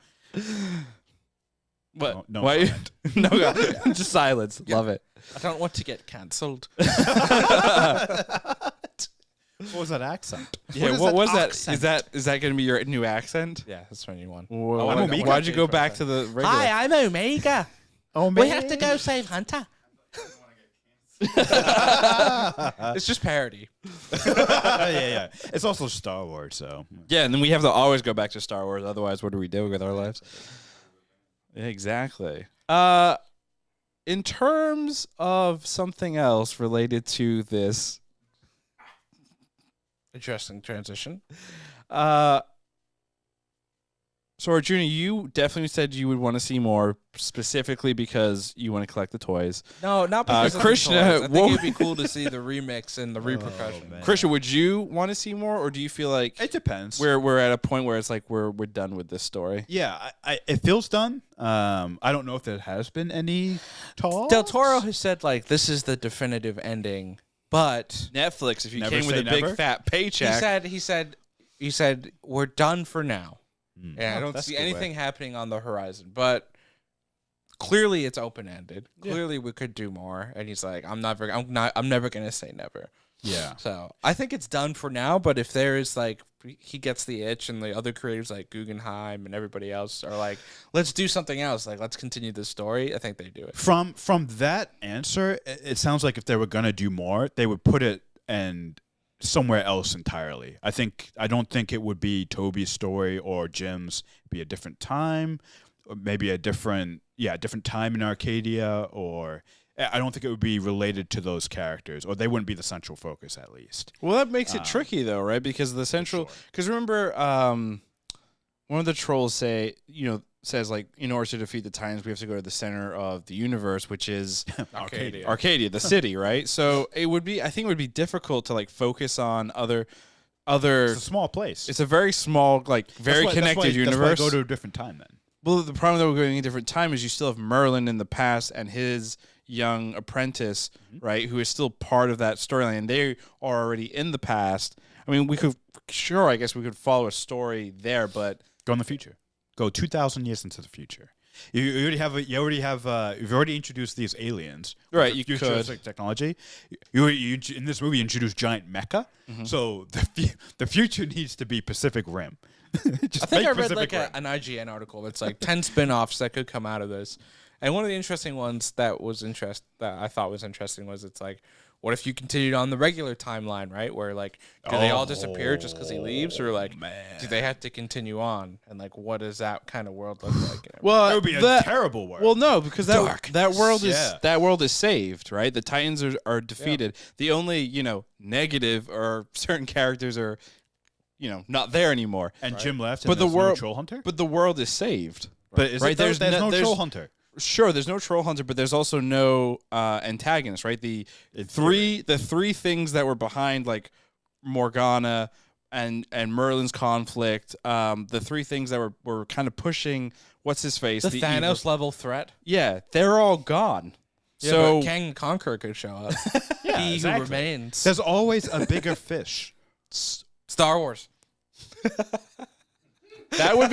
What? No Why? comment. No, just silence. Love it. I don't want to get cancelled. What was that accent? Yeah, what was that? Is that going to be your new accent? Yeah, that's my new one. I'm Omega. Why'd you go back to the regular? Hi, I'm Omega. We have to go save Hunter. It's just parody. Yeah. It's also Star Wars, so. Yeah, and then we have to always go back to Star Wars. Otherwise, what do we do with our lives? Exactly. In terms of something else related to this, Interesting transition. So Arjuna, you definitely said you would want to see more, specifically because you want to collect the toys. No, not because of Krishna, the toys. I think it'd be cool to see the remix and the repercussion. man. Krishna, would you want to see more, or do you feel like It depends. we're at a point where it's like we're done with this story? Yeah, it feels done. I don't know if there has been any talks. Del Toro has said like this is the definitive ending, but Netflix, if you Never came with say a big never. fat paycheck, he said we're done for now. And I don't that's see a good way. anything happening on the horizon, but clearly it's open ended. Clearly we could do more. And he's like, I'm never gonna say never. Yeah. So I think it's done for now. But if there is like he gets the itch, and the other creators like Guggenheim and everybody else are like, let's do something else. Like let's continue this story. I think they do it. From that answer, it sounds like if they were gonna do more, they would put it and somewhere else entirely. I don't think it would be Toby's story or Jim's. It'd be a different time, or maybe a different time in Arcadia, or I don't think it would be related to those characters, or they wouldn't be the central focus at least. well, that makes it tricky though, right? Because the central, because remember, one of the trolls says like, in order to defeat the Titans, we have to go to the center of the universe, which is Arcadia, the city, right? So I think it would be difficult to like focus on other. It's a small place. It's a very small, like very connected universe. That's why go to a different time then. Well, the problem that we're going a different time is you still have Merlin in the past and his young apprentice, right, who is still part of that storyline. They are already in the past. I mean, I guess we could follow a story there, but Go in the future. Go 2,000 years into the future. You've already introduced these aliens, Right, the you futuristic technology. You in this movie introduced giant mecha, so the future needs to be Pacific Rim. Just I think make I read Pacific like Rim. an IGN article that's like 10 spin-offs that could come out of this. And one of the interesting ones that I thought was interesting was it's like, what if you continued on the regular timeline, right? Where like, do they all disappear just because he leaves, or like, do they have to continue on? And like, what does that kind of world look like? well, That would be a terrible world. Well, no, because that world is saved, right? The Titans are defeated. The only negative or certain characters are not there anymore. and Jim left, But and the there's world, no Troll Hunter. but the world is saved. But is right? it, there's no Troll Hunter. Sure, there's no Troll Hunter, but there's also no antagonist, right? The three things that were behind like Morgana and Merlin's conflict, the three things that were kind of pushing what's his face, The Thanos level threat. Yeah, they're all gone. Yeah, So but King Conqueror could show up. Yeah, He exactly. who remains. There's always a bigger fish. Star Wars. that would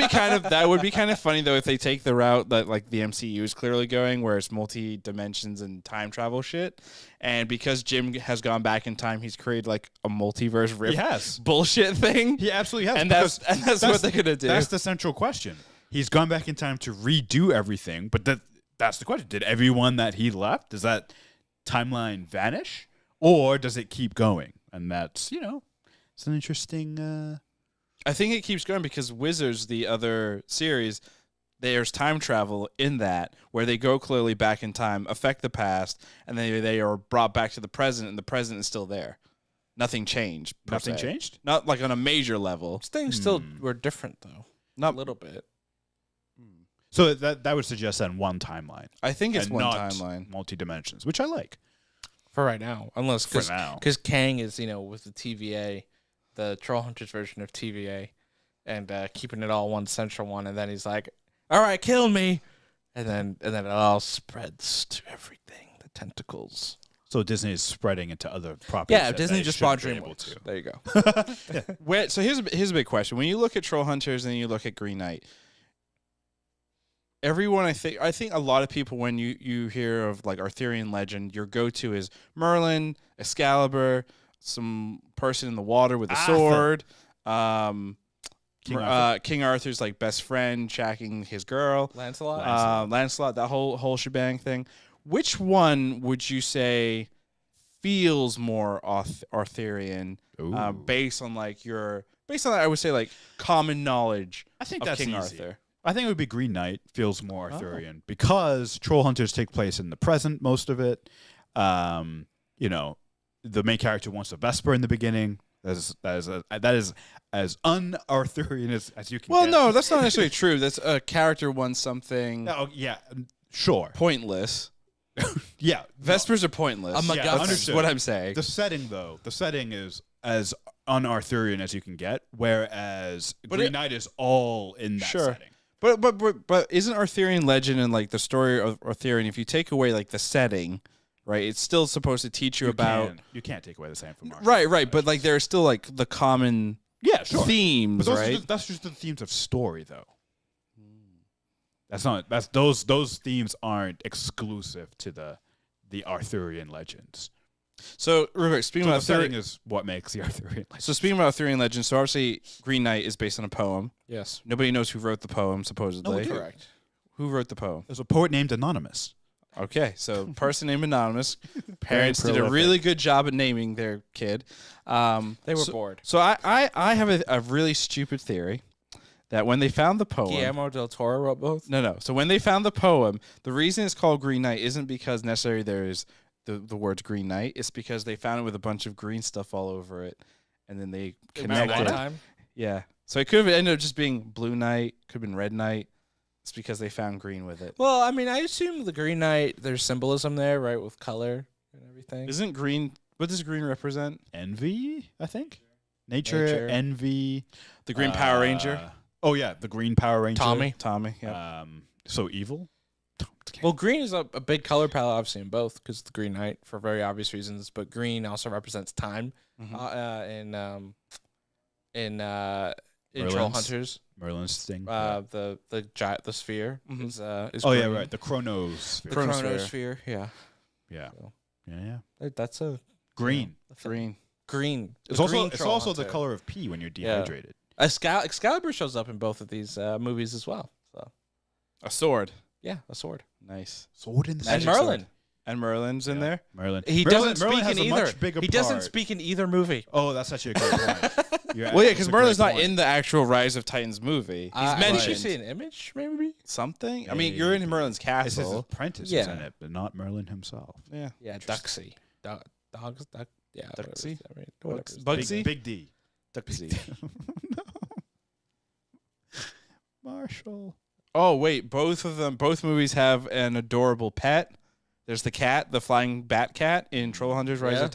be kind of funny though if they take the route that like the MCU is clearly going, where it's multi dimensions and time travel shit. And because Jim has gone back in time, he's created like a multiverse rift He has. bullshit thing. He absolutely has. And that's what they're gonna do. That's the central question. He's gone back in time to redo everything, but that's the question. Did everyone that he left, does that timeline vanish, or does it keep going? And that's it's an interesting. I think it keeps going because Wizards, the other series, there's time travel in that where they go clearly back in time, affect the past, and then they are brought back to the present, and the present is still there. Nothing changed. per Nothing se. changed? Not like on a major level. Things still were different though. Not a little bit. So that would suggest then one timeline. I think it's and one not timeline. multi-dimensions, which I like. For right now. Unless For now. because Kang is, with the TVA, the Trollhunters version of TVA, and keeping it all one central one, and then he's like, all right, kill me. and then it all spreads to everything. The tentacles. So Disney is spreading into other properties. Yeah, that Disney they just shouldn't bought be able DreamWorks. to. There you go. So here's a big question. When you look at Trollhunters and you look at Green Knight, everyone, I think a lot of people, when you hear of like Arthurian legend, your go-to is Merlin, Excalibur, some person in the water with a sword, King Arthur's like best friend shacking his girl, Lancelot, that whole shebang thing. Which one would you say feels more Arthurian, based on I would say like common knowledge? I think of that's King easy. Arthur. I think it would be Green Knight. Feels more Arthurian because Trollhunters take place in the present. Most of it, you know, the main character wants a Vesper in the beginning. That is as un-Arthurian as you can. Well, get. no, that's not necessarily true. That's a character wants something Oh yeah, sure. pointless. Yeah, Vespers are pointless. Yeah, That's understood. what I'm saying. The setting, though, is as un-Arthurian as you can get, whereas Green Knight is all in that setting. But isn't Arthurian legend and like the story of Arthurian, if you take away like the setting, right, it's still supposed to teach you about. You can't take away the same from Right. But like there are still like the common themes, But right? that's just the themes of story, though. Those themes aren't exclusive to the Arthurian legends. So, real quick, speaking So about the setting Arthurian, is what makes the Arthurian legend. so speaking about Arthurian legend, so obviously Green Knight is based on a poem. Yes. Nobody knows who wrote the poem, supposedly. No, we do. Correct. Who wrote the poem? There's a poet named Anonymous. Okay, so person named Anonymous. Parents did a prolific. really good job at naming their kid. They were so, bored. So I have a really stupid theory that when they found the poem, Guillermo del Toro wrote both. No. So when they found the poem, the reason it's called Green Knight isn't because necessarily there's the words Green Knight. It's because they found it with a bunch of green stuff all over it, and then they connected. Time. Yeah. So it could have ended up just being Blue Knight. Could have been Red Knight. It's because they found green with it. Well, I mean, I assume the Green Knight, there's symbolism there, right, with color and everything. Isn't green? What does green represent? Envy, I think. Nature. Envy. The Green Power Ranger. Oh yeah, the Green Power Ranger. Tommy. Yeah. So evil. Well, green is a big color palette, obviously, in both, because the Green Knight, for very obvious reasons, but green also represents time in Trollhunters. Merlin's thing. The sphere is oh green. yeah, right. The Chronos. The chronosphere, yeah. Yeah. So. Yeah. That's a Green. green. It's The also green it's also the Trollhunter. color of pee when you're dehydrated. Excalibur shows up in both of these movies as well. So A sword. yeah, a sword. Nice. Sword in the And magic Merlin. sword. And Merlin's in there. Merlin. He Merlin doesn't speak has in a either. much bigger He doesn't part. speak in either movie. Oh, that's actually a great point. Well, yeah, because Merlin's not in the actual Rise of Titans movie. He's Did mentioned you see an image, maybe? something. I mean, you're in Merlin's It's his castle. apprentice Yeah. is in it, but not Merlin himself. Yeah. Yeah, Duxie. Dogs. Yeah, Duxie? whatever. Bugsy? Big D. Duxie. Marshall. Oh wait, both movies have an adorable pet. There's the cat, the flying bat cat in Trollhunters Rise of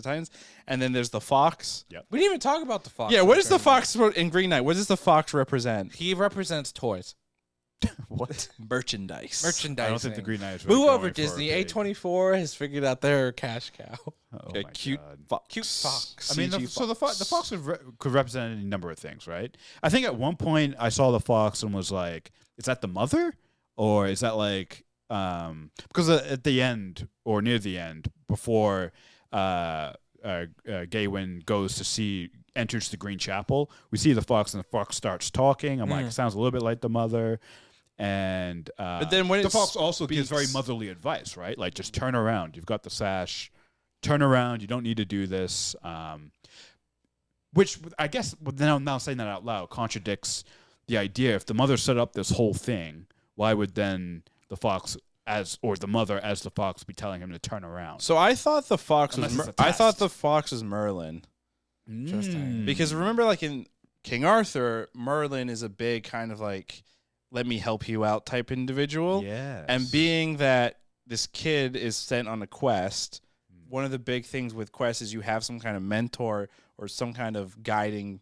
Titans, and then there's the fox. We didn't even talk about the fox. Yeah, what is the fox in Green Knight? What does the fox represent? He represents toys. What? Merchandise. Merchandising. I don't think the Green Knight is really Move going over, for Disney. a big- A24 has figured out their cash cow. Oh Okay, my cute God. fox. Cute fox. I mean, the fox could represent any number of things, right? I think at one point I saw the fox and was like, "Is that the mother, or is that like?" Because at the end or near the end, before Gaywin enters the Green Chapel, we see the fox and the fox starts talking. I'm like, it sounds a little bit like the mother. And But then when the it fox also gives very speaks- motherly advice, right? Like, just turn around. You've got the sash. Turn around. You don't need to do this. Which I guess, now saying that out loud, contradicts the idea. If the mother set up this whole thing, why would then the fox the mother as the fox be telling him to turn around? So I thought the fox was. Unless it's a I thought test. the fox was Merlin. Interesting. Because remember, like in King Arthur, Merlin is a big kind of like, let me help you out type individual. Yes. And being that this kid is sent on a quest, one of the big things with quests is you have some kind of mentor or some kind of guiding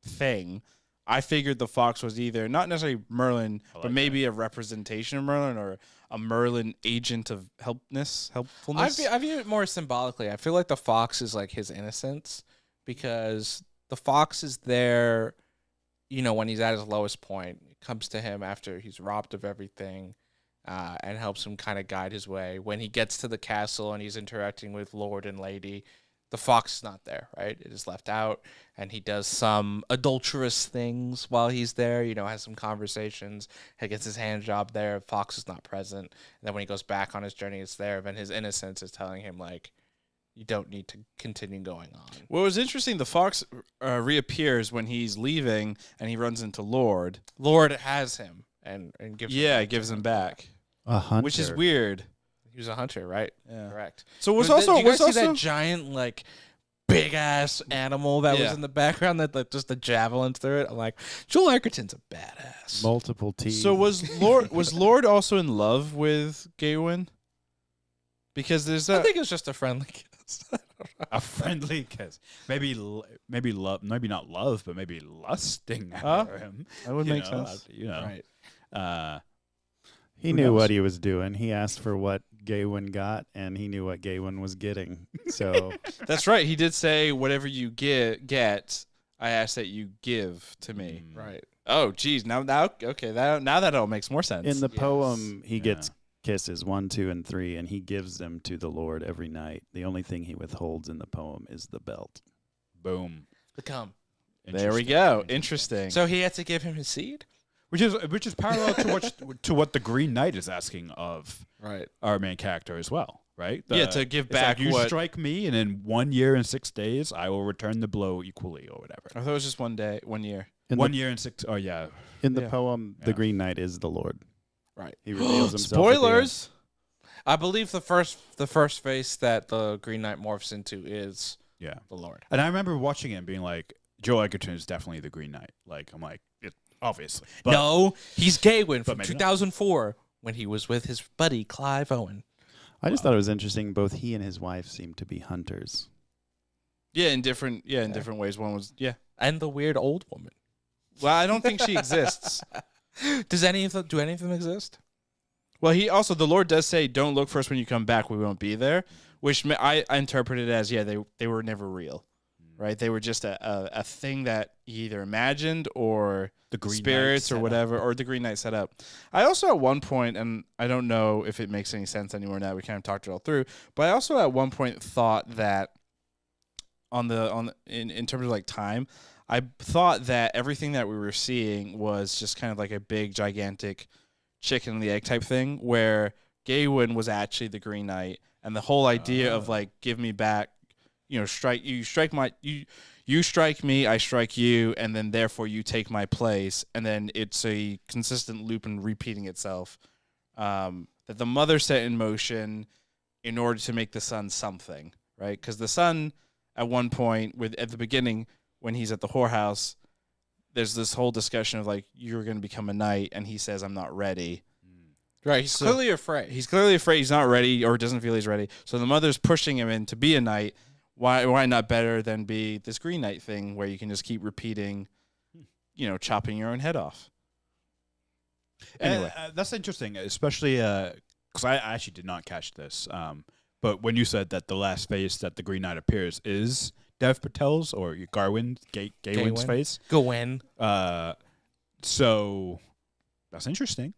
thing. I figured the fox was either not necessarily Merlin, but maybe a representation of Merlin or a Merlin agent of helpfulness. I view it more symbolically. I feel like the fox is like his innocence, because the fox is there, when he's at his lowest point. It comes to him after he's robbed of everything, and helps him kind of guide his way. When he gets to the castle and he's interacting with Lord and Lady, the fox is not there, right? It is left out, and he does some adulterous things while he's there, has some conversations. He gets his hand job there. Fox is not present. And then when he goes back on his journey, it's there. Then his innocence is telling him, like, you don't need to continue going on. What was interesting, the fox reappears when he's leaving, and he runs into Lord. Lord has him and gives gives him back. A hunter. Which is weird. He was a hunter, right? Yeah. Correct. So was But also did you guys was see also that giant, like, big ass animal that was in the background that, like, just the javelins through it? I'm like, Joel Edgerton's a badass. multiple teeth. So was Lord also in love with Gaywin? Because there's I think it was just a friendly kiss. A friendly kiss. Maybe love. Maybe not love, but maybe lusting after him. That would make sense. Right. he knew what he was doing. He asked for what Gaywin got, and he knew what Gaywin was getting. So That's right. He did say, "Whatever you get, I ask that you give to me." Right. Oh, geez. Now, okay. Now that all makes more sense. in the poem, he gets kisses 1, 2, and 3, and he gives them to the Lord every night. The only thing he withholds in the poem is the belt. Boom. The cum. There we go. Interesting. So he had to give him his seed? Which is parallel to what the Green Knight is asking of Right. our main character as well, right? to give it's back like, you what strike me, and in 1 year and 6 days, I will return the blow equally, or whatever. I thought it was just 1 day, 1 year. In 1 the, year and 6. Oh yeah. in the Yeah. poem, the Green Knight is the Lord. Right. He reveals himself. at the end. Spoilers. I believe the first face that the Green Knight morphs into is Yeah. the Lord. And I remember watching it and being like, Joel Edgerton is definitely the Green Knight. Like, I'm like, obviously. But No, he's Gaywin from maybe not. 2004 when he was with his buddy Clive Owen. I just thought it was interesting. Both he and his wife seemed to be hunters. Yeah, in different ways. One was And the weird old woman. Well, I don't think she exists. Do any of them exist? Well, the Lord does say, "Don't look for us when you come back. We won't be there," which I interpreted as they were never real, right? They were just a thing that he either imagined or the Green spirits Knight or whatever, or the Green Knight set up. I also at one point, and I don't know if it makes any sense anymore now, we kind of talked it all through, but I also at one point thought that in terms of like time, I thought that everything that we were seeing was just kind of like a big gigantic chicken and the egg type thing, where Gaywin was actually the Green Knight, and the whole idea of like, give me back, you strike me, I strike you, and then therefore you take my place, and then it's a consistent loop and repeating itself, that the mother set in motion in order to make the son something, right? Because the son at one point at the beginning when he's at the whorehouse, there's this whole discussion of like, you're going to become a knight, and he says, I'm not ready. Right. He's clearly afraid. He's clearly afraid he's not ready or doesn't feel he's ready. So the mother's pushing him in to be a knight. Why not better than be this Green Knight thing where you can just keep repeating, chopping your own head off. Anyway. That's interesting, especially because I actually did not catch this. But when you said that the last face that the Green Knight appears is Dev Patel's or Gaywin's face. Gaywin. So that's interesting.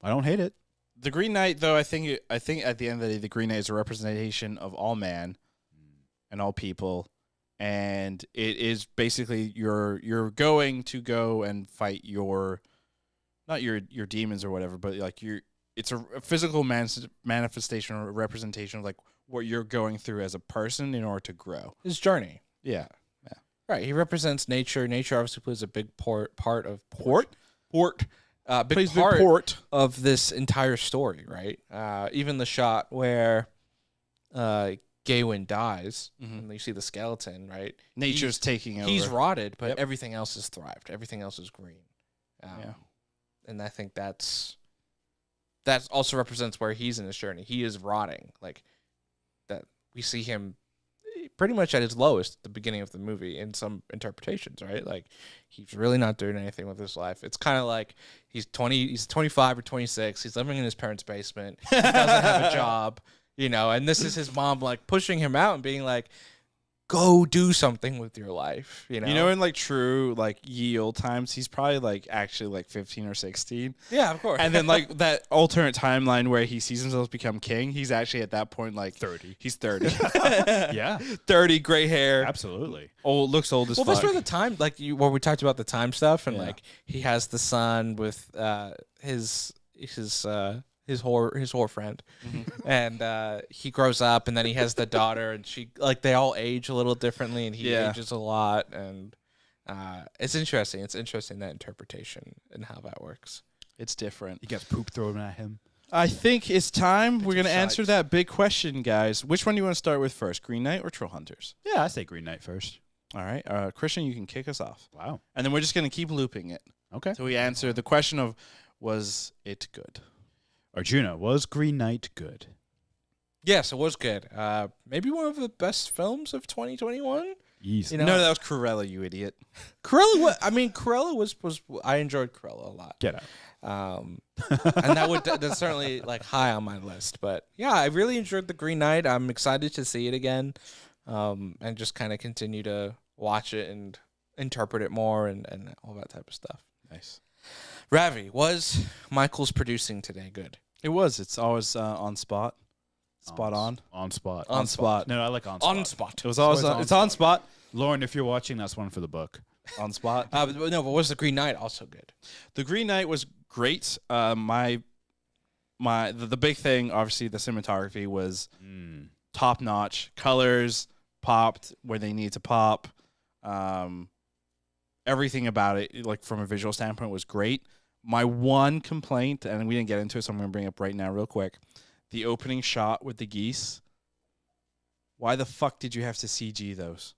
I don't hate it. The Green Knight, though, I think at the end of the day, the Green Knight is a representation of all man and all people, and it is basically you're going to go and fight not your demons or whatever, but like it's a physical manifestation or representation of like what you're going through as a person in order to grow. His journey. Yeah. Right. He represents nature. Nature obviously plays a big part of big part of this entire story, right? Even the shot where Gaywin dies, and you see the skeleton, right? Nature's taking over. He's rotted, but everything else has thrived. Everything else is green. Yeah. And I think that also represents where he's in his journey. He is rotting. Like that we see him pretty much at his lowest at the beginning of the movie in some interpretations, right? Like he's really not doing anything with his life. It's kind of like he's 25 or 26. He's living in his parents' basement. He doesn't have a job, and this is his mom like pushing him out and being like, go do something with your life, in like true like ye old times, he's probably like actually like 15 or 16. Yeah, of course. And then like that alternate timeline where he sees himself become king, he's actually at that point like 30. He's 30. Yeah. 30, gray hair. Absolutely. Looks old as fuck. Well, that's where the time, like where we talked about the time stuff, and like he has the son with his whore friend, and he grows up, and then he has the daughter, and she like they all age a little differently, and he ages a lot, and it's interesting. It's interesting, that interpretation and how that works. It's different. He gets poop thrown at him. I think it's time we're gonna answer that big question, guys. Which one do you want to start with first, Green Knight or Trollhunters? Yeah, I say Green Knight first. All right, Christian, you can kick us off. Wow. And then we're just gonna keep looping it. Okay. So we answer the question of, was it good? Arjuna, was Green Knight good? Yes, it was good. Maybe one of the best films of 2021. Easy. No, that was Cruella, you idiot. Cruella. Cruella was. I enjoyed Cruella a lot. Get out. And that's certainly like high on my list. But yeah, I really enjoyed The Green Knight. I'm excited to see it again, and just kind of continue to watch it and interpret it more and all that type of stuff. Nice. Ravi, was Michael's producing today good? It was. It's always on spot. Spot on. On spot. On spot. No, I like on spot. On spot. It was always on it's on spot. Lauren, if you're watching, that's one for the book. On spot. But was The Green Knight also good? The Green Knight was great. The big thing, obviously, the cinematography was top notch. Colors popped where they need to pop. Everything about it, like from a visual standpoint, was great. My one complaint, and we didn't get into it, so I'm going to bring it up right now real quick. The opening shot with the geese. Why the fuck did you have to CG those?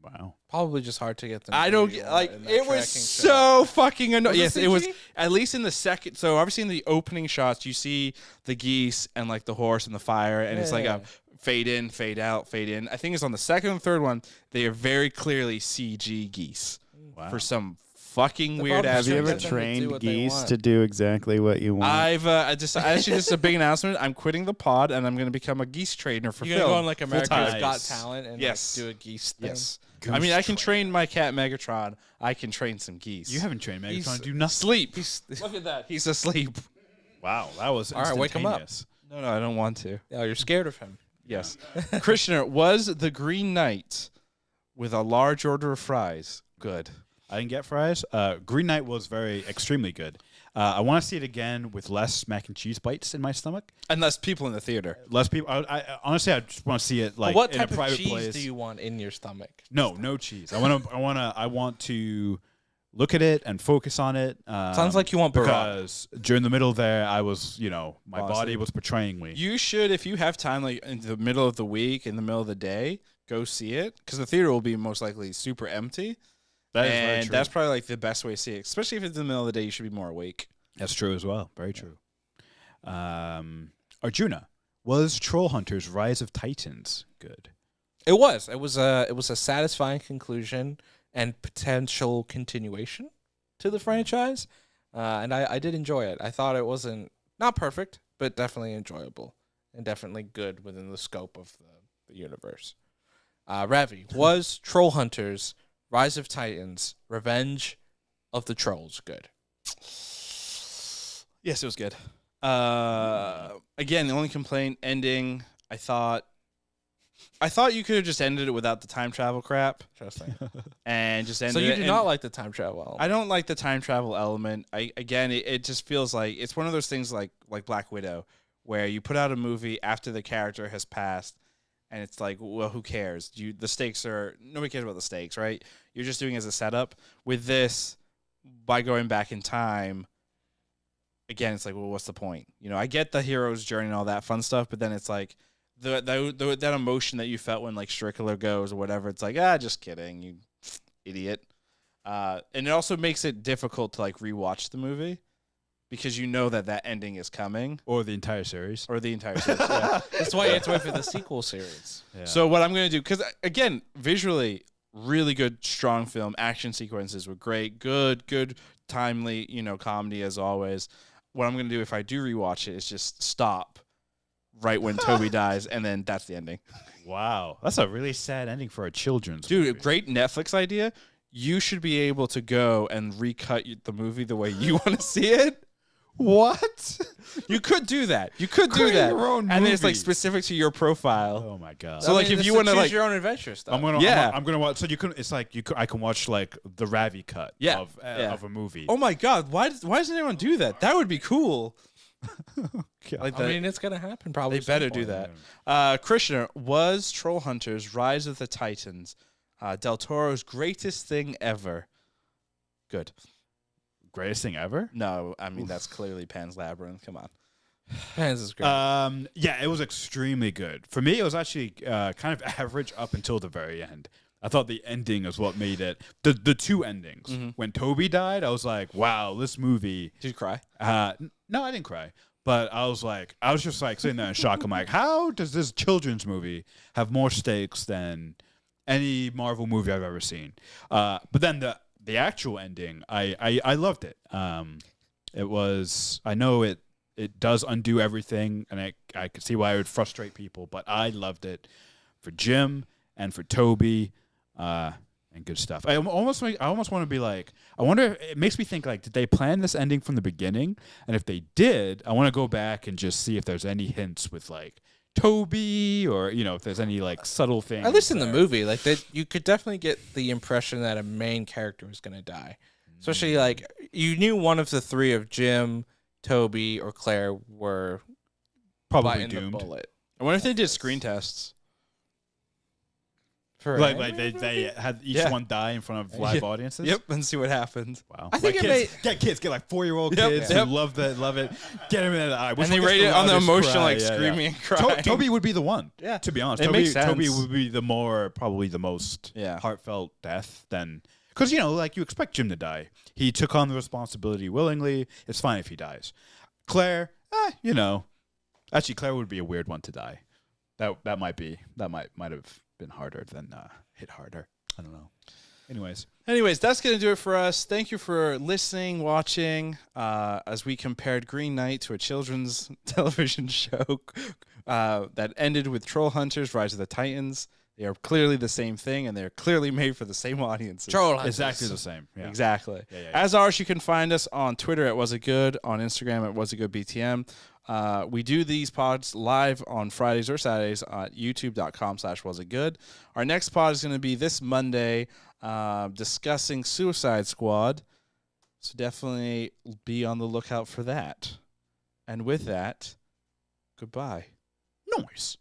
Wow. Probably just hard to get them. I don't get, like, it was so fucking annoying. Yes, it was, at least in the second. So obviously in the opening shots, you see the geese and like the horse and the fire, and it's like a fade in, fade out, fade in. I think it's on the second and third one, they are very clearly CG geese for some fucking weird ass. Have you ever trained geese to do exactly what you want? Actually, this is a big announcement. I'm quitting the pod and I'm going to become a geese trainer for You're film. You're going to go on like America's Nice. Got Talent and like, do a geese thing? Yes. I mean, I can train my cat Megatron. I can train some geese. You haven't trained Megatron to do nothing. Sleep. Look at that. He's asleep. Wow, that was all right. Wake him up. No, I don't want to. Oh, you're scared of him. Yes. Krishna, was the Green Knight with a large order of fries good? I didn't get fries. Green Knight was extremely good. I want to see it again with less mac and cheese bites in my stomach. And less people in the theater. Less people. I honestly, I just want to see it like what in type a private of cheese place. do you want in your stomach? No cheese. I want to look at it and focus on it. Sounds like you want burrata. Because during the middle there, I was, my body was betraying me. You should, if you have time, like in the middle of the week, in the middle of the day, go see it because the theater will be most likely super empty. That is very true. That's probably like the best way to see it, especially if it's in the middle of the day. You should be more awake. That's true as well. Very true. Arjuna, was Trollhunters: Rise of Titans good? It was. It was a satisfying conclusion and potential continuation to the franchise, and I did enjoy it. I thought it wasn't not perfect, but definitely enjoyable and definitely good within the scope of the universe. Ravi, was Trollhunters: Rise of Titans, Revenge of the Trolls good? Yes, it was good. Again, the only complaint, ending, I thought you could have just ended it without the time travel crap. Interesting. And just ended it. So you it. do not like the time travel element? I don't like the time travel element. It just feels like it's one of those things like Black Widow, where you put out a movie after the character has passed, and it's like, well, who cares? The stakes are, nobody cares about the stakes, right? You're just doing it as a setup. With this, by going back in time, again, it's like, well, what's the point? I get the hero's journey and all that fun stuff, but then it's like that emotion that you felt when like Strickler goes or whatever. It's like, just kidding, you idiot. And it also makes it difficult to like rewatch the movie because you know that ending is coming. Or the entire series. Yeah. That's why you have to wait for the sequel series. Yeah. So what I'm going to do, because again, visually, really good, strong film. Action sequences were great. Good, timely, comedy as always. What I'm going to do if I do rewatch it is just stop right when Toby dies, and then that's the ending. Wow. That's a really sad ending for a children's Dude, movie. great Netflix idea. You should be able to go and recut the movie the way you want to see it. What? You could do that. You could do Create that. your own And then it's like movie. specific to your profile. Oh my god. So, like, if you want to, like, your own adventure stuff. I'm gonna watch. So you can. It's like I can watch like the Ravi cut. Yeah. Of a movie. Oh my God! Why doesn't anyone do that? That would be cool. Like I mean, it's gonna happen probably. they better do that. Krishna, was Trollhunters: Rise of the Titans Del Toro's greatest thing ever? Good. Greatest thing ever. No, I mean that's clearly Pan's Labyrinth. Come on. Pan's is great. Yeah, it was extremely good. For me, it was actually kind of average up until the very end. I thought the ending is what made it. The two endings. Mm-hmm. When Toby died, I was like, wow, this movie. Did you cry? No, I didn't cry. But I was just like sitting there in shock. I'm like, how does this children's movie have more stakes than any Marvel movie I've ever seen? But then the actual ending, I loved it. It was, I know it does undo everything, and I could see why it would frustrate people, but I loved it for Jim and for Toby, and good stuff. I almost want to be like, I wonder, it makes me think, like, did they plan this ending from the beginning? And if they did, I want to go back and just see if there's any hints with, like, Toby, or if there's any like subtle things. At least in the movie, like that, you could definitely get the impression that a main character was going to die. Especially like you knew one of the three of Jim, Toby, or Claire were probably biting doomed. the bullet. I wonder if they did screen tests. For Like they had each one die in front of live audiences. Yep, and see what happens. Wow. I think get kids, get like 4-year-old Yep, kids yep. who love it. Get them in the eye. And they rate it on the emotional, like screaming and crying. Toby would be the one. Yeah. To be honest, It makes sense. Toby would be probably the most heartfelt death than, because like you expect Jim to die. He took on the responsibility willingly. It's fine if he dies. Claire, actually Claire would be a weird one to die. That might have been harder than hit harder. I don't know. Anyways, that's going to do it for us. Thank you for listening, watching, as we compared Green Knight to a children's television show that ended with Trollhunters: Rise of the Titans. They are clearly the same thing, and they're clearly made for the same audiences. Trollhunters. exactly the same. Yeah. Exactly. Yeah. As ours, you can find us on Twitter at Was It Good, on Instagram at Was It Good BTM. We do these pods live on Fridays or Saturdays at youtube.com/wasitgood. Our next pod is going to be this Monday, discussing Suicide Squad. So definitely be on the lookout for that. And with that, goodbye. Noise.